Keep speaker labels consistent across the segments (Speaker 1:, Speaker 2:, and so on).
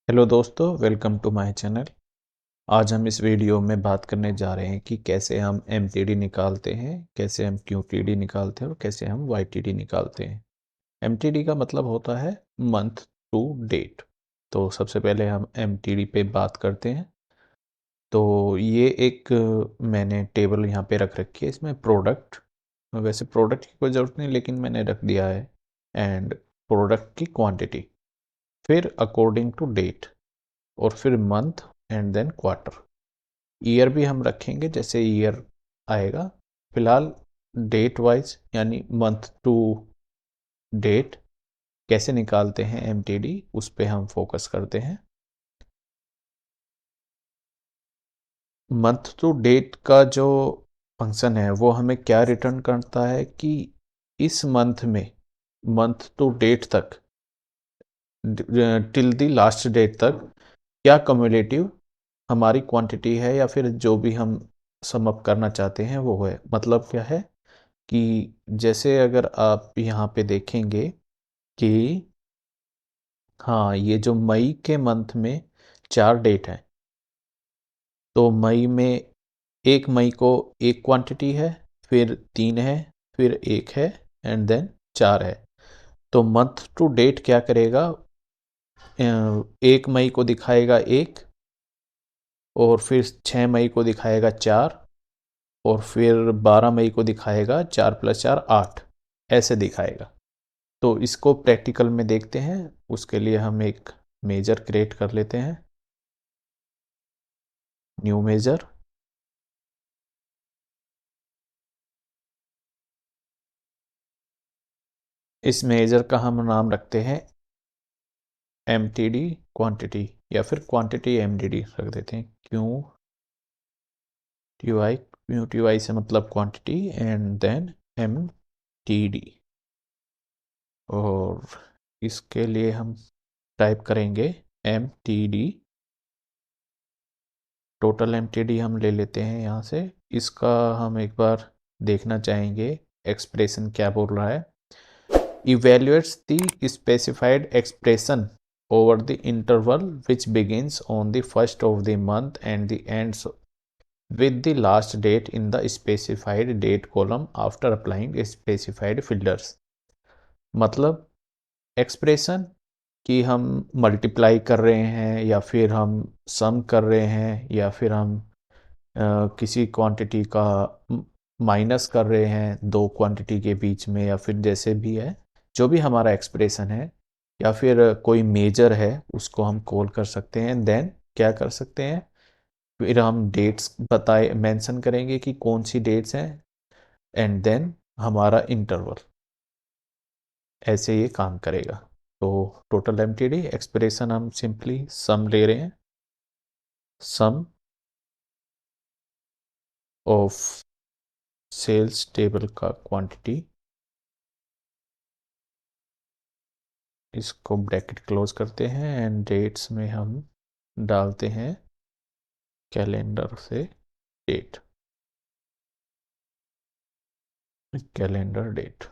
Speaker 1: Hello दोस्तों, welcome to my channel. आज हम इस वीडियो में बात करने जा रहे हैं कि कैसे हम एमटीडी निकालते हैं, कैसे हम क्यूटीडी निकालते हैं और कैसे हम वाईटीडी निकालते हैं। एमटीडी का मतलब होता है मंथ टू डेट। तो सबसे पहले हम एमटीडी पे बात करते हैं। तो ये एक मैंने टेबल यहाँ पे रख रखी है, इसमें प्रोडक्ट, वैसे प्रोडक्ट की कोई ज़रूरत नहीं लेकिन मैंने रख दिया है, एंड प्रोडक्ट की क्वांटिटी, फिर अकॉर्डिंग टू डेट, और फिर month, and then quarter. Year भी हम रखेंगे जैसे ईयर आएगा। फिलहाल डेट वाइज यानी मंथ टू डेट कैसे निकालते हैं एमटीडी, उस पे हम फोकस करते हैं। मंथ टू डेट का जो फंक्शन है वो हमें क्या रिटर्न करता है कि इस मंथ में, मंथ टू डेट तक, टिल द लास्ट डेट तक क्या कम्युलेटिव हमारी क्वांटिटी है, या फिर जो भी हम सम अप करना चाहते हैं वो है। मतलब क्या है कि जैसे अगर आप यहाँ पे देखेंगे कि हाँ, ये जो मई के मंथ में 4 डेट हैं, तो मई में 1 मई को एक क्वांटिटी है, फिर 3 है, फिर 1 है, एंड देन 4 है। तो मंथ टू डेट क्या करेगा, 1 मई को दिखाएगा 1, और फिर 6 मई को दिखाएगा 4, और फिर 12 मई को दिखाएगा 4 + 4 8, ऐसे दिखाएगा। तो इसको प्रैक्टिकल में देखते हैं। उसके लिए हम एक मेजर क्रिएट कर लेते हैं, न्यू मेजर। इस मेजर का हम नाम रखते हैं एमटीडी क्वांटिटी, या फिर क्वांटिटी एमटीडी रख देते हैं। क्यू टी वाई से मतलब क्वांटिटी, एंड देन एमटीडी। और इसके लिए हम टाइप करेंगे एमटीडी, टोटल एमटीडी हम ले लेते हैं यहाँ से। इसका हम एक बार देखना चाहेंगे एक्सप्रेशन क्या बोल रहा है। Evaluates the specified expression over the interval which begins on the first of the month and the ends with the last date in the specified date column after applying specified filters। मतलब expression कि हम multiply कर रहे हैं, या फिर हम सम कर रहे हैं, या फिर हम किसी क्वांटिटी का माइनस कर रहे हैं दो क्वांटिटी के बीच में, या फिर जैसे भी है, जो भी हमारा एक्सप्रेशन है, या फिर कोई मेजर है, उसको हम कॉल कर सकते हैं। देन क्या कर सकते हैं, फिर हम डेट्स बताए मेंशन करेंगे कि कौन सी डेट्स हैं, एंड देन हमारा इंटरवल। ऐसे ये काम करेगा। तो टोटल एमटीडी एक्सप्रेशन हम सिंपली सम ले रहे हैं, सम ऑफ सेल्स टेबल का क्वांटिटी, इसको ब्रैकेट क्लोज करते हैं, एंड डेट्स में हम डालते हैं कैलेंडर से डेट, कैलेंडर डेट,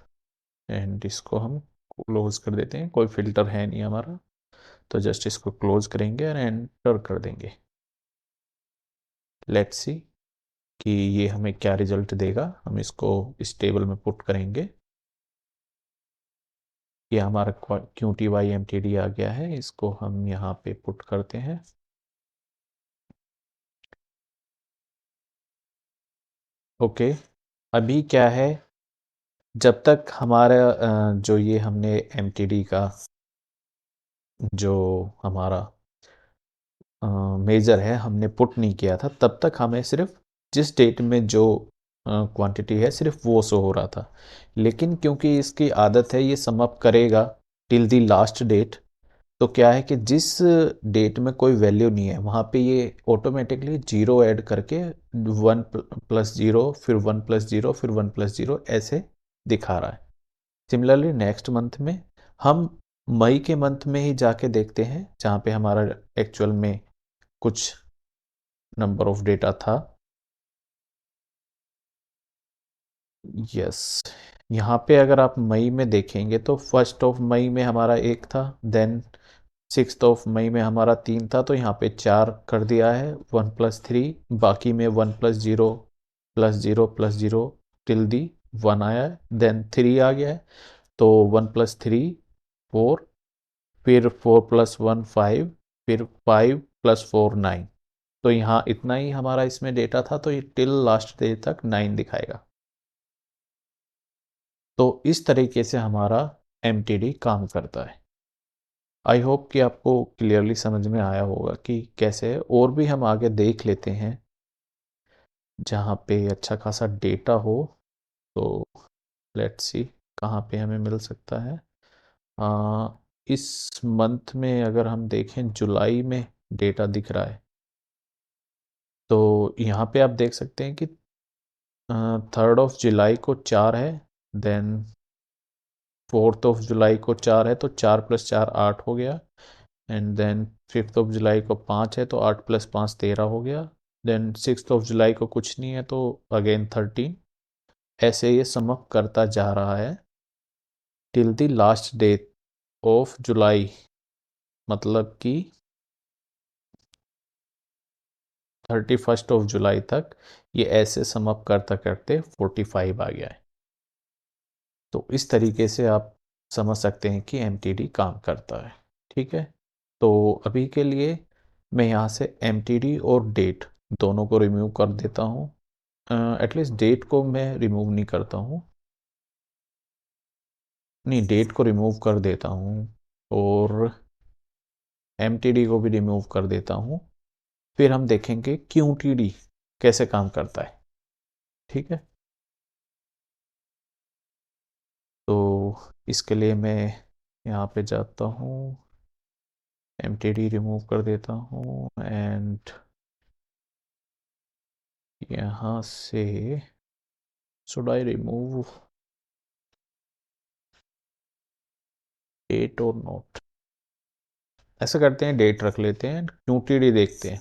Speaker 1: एंड इसको हम क्लोज कर देते हैं। कोई फिल्टर है नहीं हमारा, तो जस्ट इसको क्लोज करेंगे और एंटर कर देंगे। लेट्स सी कि ये हमें क्या रिजल्ट देगा। हम इसको इस टेबल में पुट करेंगे। ये हमारा Q T Y M T D आ गया है, इसको हम यहाँ पे पुट करते हैं। ओके, अभी क्या है, जब तक हमारा जो ये हमने एम टी डी का जो हमारा मेजर है हमने पुट नहीं किया था, तब तक हमें सिर्फ जिस डेट में जो क्वांटिटी है सिर्फ वो शो हो रहा था। लेकिन क्योंकि इसकी आदत है ये सम अप करेगा टिल दी लास्ट डेट, तो क्या है कि जिस डेट में कोई वैल्यू नहीं है वहाँ पे ये ऑटोमेटिकली जीरो ऐड करके 1 + 0, फिर 1 + 0, फिर 1 + 0 ऐसे दिखा रहा है। सिमिलरली नेक्स्ट मंथ में हम मई के मंथ में ही जाके देखते हैं जहाँ पे हमारा एक्चुअल में कुछ नंबर ऑफ डेटा था। यस, यहाँ पे अगर आप मई में देखेंगे तो फर्स्ट ऑफ मई में हमारा 1 था, देन 6 मई में हमारा 3 था तो यहाँ पे 4 कर दिया है, 1+3, बाकी में 1+0 +0 +0 टिल दी 1 आया है, देन 3 आ गया है, तो 1+3 4, फिर 4+1 5, फिर 5+4 9। तो यहाँ इतना ही हमारा इसमें डेटा था, तो ये टिल लास्ट डे तक 9 दिखाएगा। तो इस तरीके से हमारा MTD काम करता है। आई होप कि आपको क्लियरली समझ में आया होगा कि कैसे है। और भी हम आगे देख लेते हैं जहाँ पे अच्छा खासा डेटा हो। तो लेट्स सी कहाँ पे हमें मिल सकता है। इस मंथ में अगर हम देखें जुलाई में डेटा दिख रहा है, तो यहाँ पे आप देख सकते हैं कि 3 जुलाई को 4 है, देन 4 जुलाई को 4 है, तो 4+4 8 हो गया, एंड देन 5 जुलाई को 5 है, तो 8+5 13 हो गया, देन 6 जुलाई को कुछ नहीं है, तो अगेन 13। ऐसे ये सम अप करता जा रहा है till the last day of July, मतलब कि 31 जुलाई तक ये ऐसे सम अप करता करते 45 आ गया है। तो इस तरीके से आप समझ सकते हैं कि MTD काम करता है। ठीक है, तो अभी के लिए मैं यहाँ से MTD और डेट दोनों को रिमूव कर देता हूँ। एटलीस्ट डेट को मैं रिमूव नहीं करता हूँ, नहीं डेट को रिमूव कर देता हूँ, और MTD को भी रिमूव कर देता हूँ। फिर हम देखेंगे QTD कैसे काम करता है। ठीक है, तो इसके लिए मैं यहाँ पे जाता हूँ, MTD रिमूव कर देता हूँ, एंड यहाँ से शुड आई रिमूव डेट और नोट, ऐसा करते हैं डेट रख लेते हैं, QTD देखते हैं।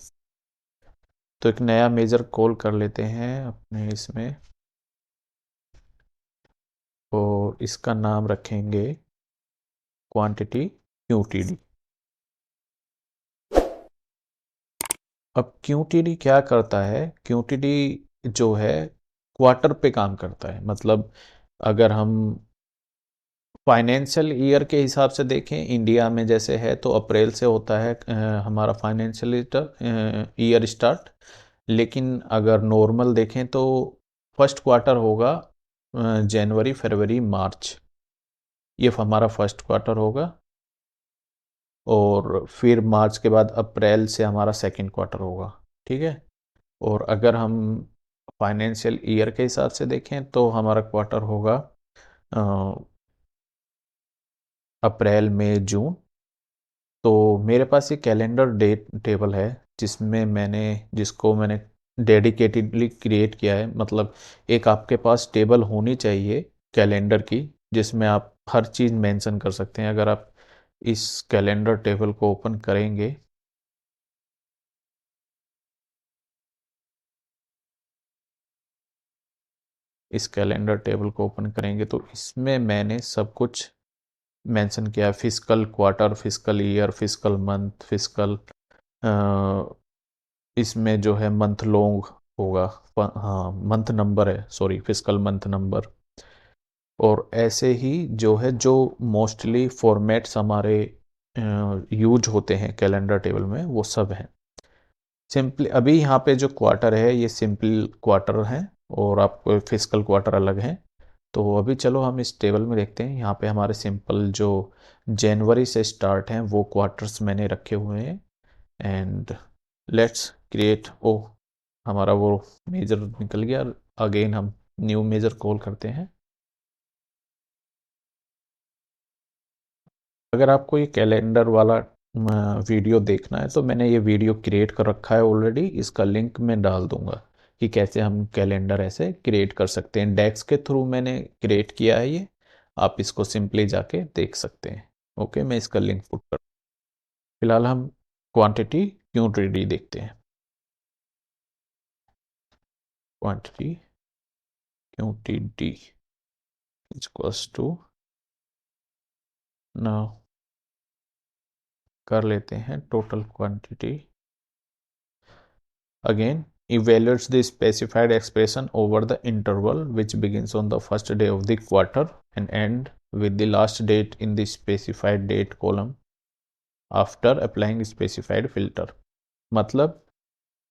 Speaker 1: तो एक नया मेजर कॉल कर लेते हैं अपने इसमें, और इसका नाम रखेंगे क्वांटिटी QTD। अब QTD क्या करता है, QTD जो है क्वार्टर पे काम करता है। मतलब अगर हम फाइनेंशियल ईयर के हिसाब से देखें इंडिया में जैसे है, तो अप्रैल से होता है हमारा फाइनेंशियल ईयर स्टार्ट। लेकिन अगर नॉर्मल देखें तो फर्स्ट क्वार्टर होगा जनवरी फरवरी मार्च, ये हमारा फर्स्ट क्वार्टर होगा, और फिर मार्च के बाद अप्रैल से हमारा सेकंड क्वार्टर होगा। ठीक है, और अगर हम फाइनेंशियल ईयर के हिसाब से देखें तो हमारा क्वार्टर होगा अप्रैल मई जून। तो मेरे पास ये कैलेंडर डेट टेबल है जिसको मैंने डेडिकेटेडली क्रिएट किया है। मतलब एक आपके पास टेबल होनी चाहिए कैलेंडर की, जिसमें आप हर चीज़ मेंशन कर सकते हैं। अगर आप इस कैलेंडर टेबल को ओपन करेंगे, इस कैलेंडर टेबल को ओपन करेंगे तो इसमें मैंने सब कुछ मेंशन किया है, physical quarter, physical year, physical month, physical इसमें जो है मंथ लॉन्ग होगा, हाँ मंथ नंबर है, सॉरी फिजिकल मंथ नंबर। और ऐसे ही जो है जो मोस्टली फॉर्मेट्स हमारे यूज होते हैं कैलेंडर टेबल में वो सब हैं। सिंपली अभी यहाँ पे जो क्वार्टर है ये सिंपल क्वार्टर है, और आपको फिजिकल क्वार्टर अलग है। तो अभी चलो हम इस टेबल में देखते हैं। यहाँ पे हमारे सिंपल जो जनवरी से स्टार्ट हैं वो क्वार्टर्स मैंने रखे हुए हैं, एंड लेट्स क्रिएट, ओ हमारा वो मेजर निकल गया। अगेन हम न्यू मेजर कॉल करते हैं। अगर आपको ये कैलेंडर वाला वीडियो देखना है तो मैंने ये वीडियो क्रिएट कर रखा है ऑलरेडी, इसका लिंक मैं डाल दूंगा कि कैसे हम कैलेंडर ऐसे क्रिएट कर सकते हैं। डेक्स के थ्रू मैंने क्रिएट किया है ये, आप इसको सिंपली जाके देख सकते हैं। ओके, मैं इसका लिंक पुट कर, फिलहाल हम क्वांटिटी क्यूंटिटी देखते हैं। क्वांटिटी क्यूंटिटी इक्वल्स टू, नाउ कर लेते हैं total quantity. Again evaluates the specified expression over the interval which begins on the first day of the quarter and end with the last date in the specified date column after applying specified filter। मतलब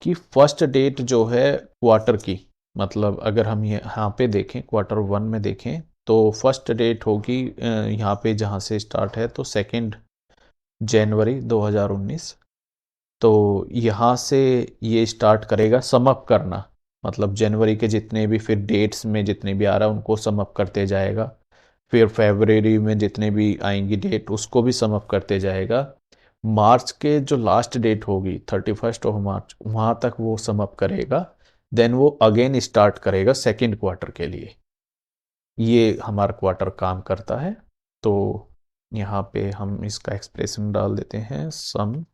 Speaker 1: कि first date जो है quarter की, मतलब अगर हम यहाँ पे देखें क्वार्टर वन में देखें तो फर्स्ट डेट होगी यहाँ पे जहाँ से स्टार्ट है तो 2 जनवरी 2019। तो यहाँ से ये स्टार्ट करेगा सम अप करना, मतलब जनवरी के जितने भी फिर डेट्स में जितने भी आ रहा है उनको सम अप करते जाएगा, फिर फरवरी में जितने भी आएंगी डेट उसको भी सम अप करते जाएगा। मार्च के जो लास्ट डेट होगी 31 मार्च वहाँ तक वो सम अप करेगा, देन वो अगेन स्टार्ट करेगा सेकेंड क्वार्टर के लिए। ये हमारा क्वार्टर काम करता है। तो यहाँ पे हम इसका एक्सप्रेशन डाल देते हैं सम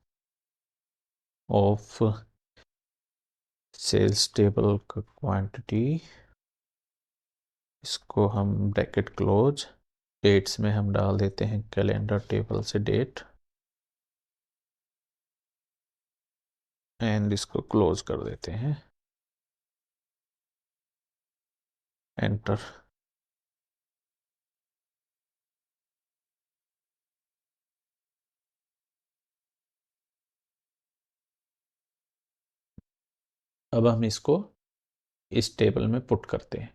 Speaker 1: ऑफ सेल्स टेबल का क्वांटिटी, इसको हम ब्रैकेट क्लोज, डेट्स में हम डाल देते हैं कैलेंडर टेबल से डेट एंड इसको क्लोज कर देते हैं, एंटर। अब हम इसको इस टेबल में पुट करते हैं।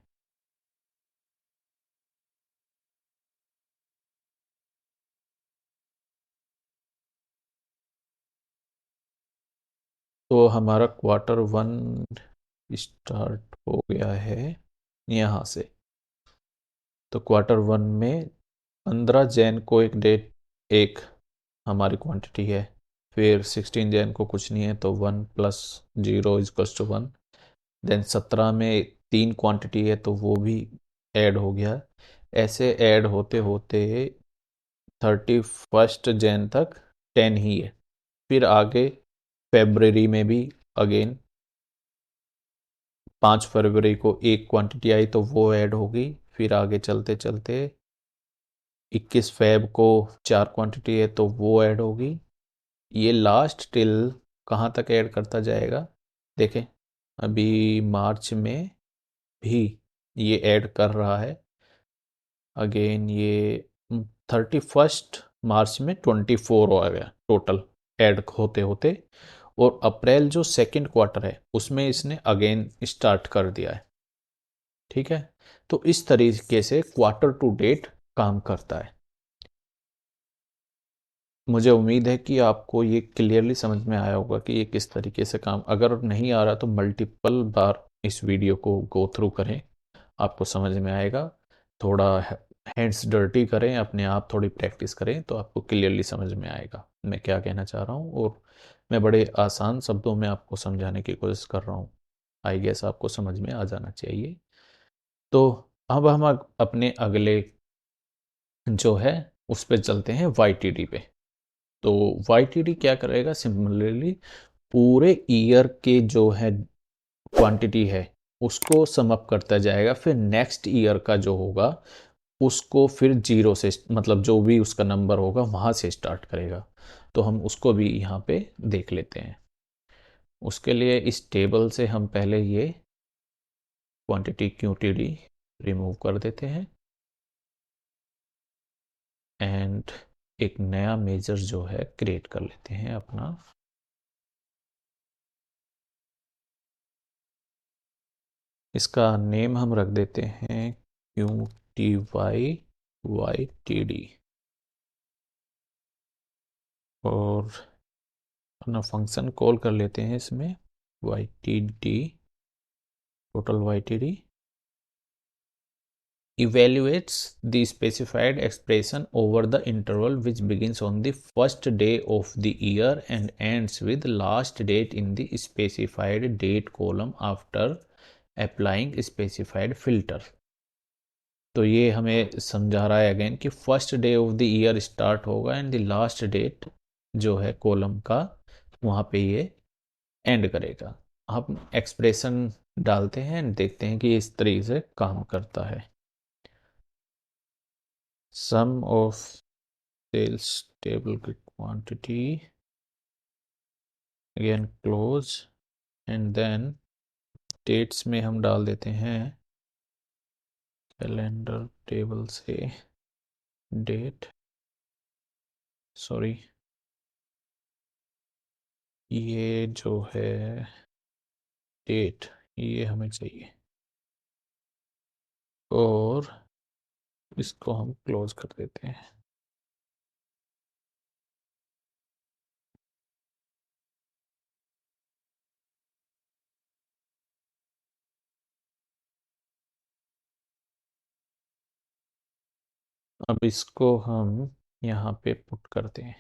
Speaker 1: तो हमारा क्वार्टर वन स्टार्ट हो गया है यहाँ से। तो क्वार्टर वन में 15 जैन को एक डेट, एक हमारी क्वांटिटी है, फिर 16 जैन को कुछ नहीं है तो 1 + 0 = 1, देन 17 में 3 क्वांटिटी है तो वो भी ऐड हो गया। ऐसे ऐड होते होते 31 जैन तक 10 ही है। फिर आगे फेबररी में भी अगेन 5 फरवरी को एक क्वांटिटी आई तो वो ऐड होगी। फिर आगे चलते चलते 21 फेब को 4 क्वांटिटी है तो वो ऐड होगी। ये लास्ट टिल कहाँ तक ऐड करता जाएगा, देखें अभी मार्च में भी ये ऐड कर रहा है। अगेन ये 31 मार्च में 24 हो गया टोटल ऐड होते होते, और अप्रैल जो सेकंड क्वार्टर है उसमें इसने अगेन स्टार्ट कर दिया है। ठीक है, तो इस तरीके से क्वार्टर टू डेट काम करता है। मुझे उम्मीद है कि आपको ये क्लियरली समझ में आया होगा कि ये किस तरीके से काम, अगर नहीं आ रहा तो मल्टीपल बार इस वीडियो को गो थ्रू करें, आपको समझ में आएगा। थोड़ा हैंड्स डर्टी करें अपने आप, थोड़ी प्रैक्टिस करें तो आपको क्लियरली समझ में आएगा मैं क्या कहना चाह रहा हूँ, और मैं बड़े आसान शब्दों में आपको समझाने की कोशिश कर रहा हूँ। आई गेस आपको समझ में आ जाना चाहिए। तो अब हम अपने अगले जो है उस पर चलते हैं YTD पे। तो YTD क्या करेगा, सिमिलरली पूरे ईयर के जो है क्वांटिटी है उसको सम अप करता जाएगा, फिर नेक्स्ट ईयर का जो होगा उसको फिर 0 से, मतलब जो भी उसका नंबर होगा वहाँ से स्टार्ट करेगा। तो हम उसको भी यहाँ पे देख लेते हैं। उसके लिए इस टेबल से हम पहले ये क्वांटिटी QTD रिमूव कर देते हैं एंड एक नया मेजर जो है क्रिएट कर लेते हैं अपना। इसका नेम हम रख देते हैं QTY/YTD और अपना फंक्शन कॉल कर लेते हैं इसमें YTD, total YTD evaluates the specified expression over the interval which begins on the first day of the year and ends with last date in the specified date column after applying specified filter। तो ये हमें समझा रहा है again कि first day of the year start होगा and the last date जो है कॉलम का वहाँ पे ये एंड करेगा। हम एक्सप्रेशन डालते हैं एंड देखते हैं कि इस तरीके से काम करता है। Sum of sales table quantity, again close, and then dates में हम डाल देते हैं कैलेंडर टेबल से डेट, सॉरी ये जो है डेट, ये हमें चाहिए, और इसको हम क्लोज कर देते हैं। अब इसको हम यहाँ पे पुट करते हैं।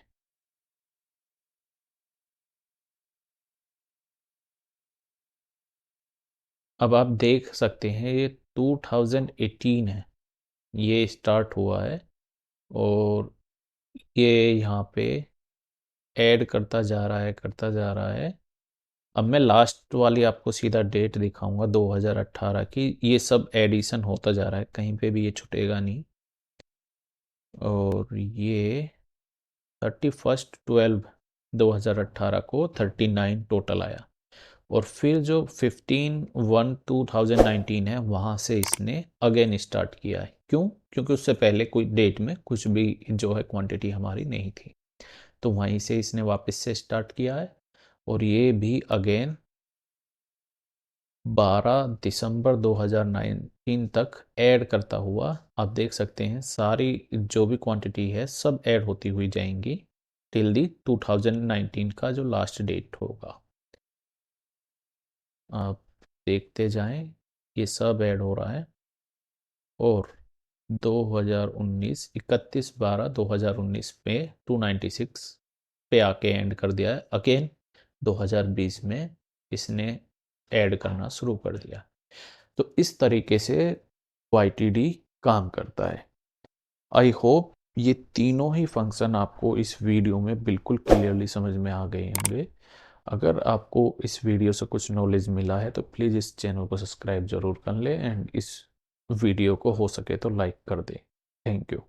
Speaker 1: अब आप देख सकते हैं ये 2018 है, ये स्टार्ट हुआ है, और ये यहाँ पे ऐड करता जा रहा है, करता जा रहा है। अब मैं लास्ट वाली आपको सीधा डेट दिखाऊंगा 2018 की, ये सब एडिशन होता जा रहा है, कहीं पे भी ये छूटेगा नहीं। और ये 31/12/2018 को 39 टोटल आया, और फिर जो 15/1/2019 है, वहाँ से इसने अगेन स्टार्ट किया है। क्यों? क्योंकि उससे पहले कोई डेट में कुछ भी जो है क्वांटिटी हमारी नहीं थी, तो वहीं से इसने वापस से स्टार्ट किया है। और ये भी अगेन 12 दिसंबर 2019 तक ऐड करता हुआ, आप देख सकते हैं सारी जो भी क्वांटिटी है सब ऐड होती हुई जाएंगी टिल दी 2019 का जो लास्ट डेट होगा। आप देखते जाएं, ये सब ऐड हो रहा है, और 2019 31/12/2019 में 296 पे आके एंड कर दिया है। अगेन 2020 में इसने ऐड करना शुरू कर दिया। तो इस तरीके से YTD काम करता है। आई होप ये तीनों ही फंक्शन आपको इस वीडियो में बिल्कुल क्लियरली समझ में आ गए होंगे। अगर आपको इस वीडियो से कुछ नॉलेज मिला है तो प्लीज़ इस चैनल को सब्सक्राइब ज़रूर कर लें, एंड इस वीडियो को हो सके तो लाइक कर दें। Thank you.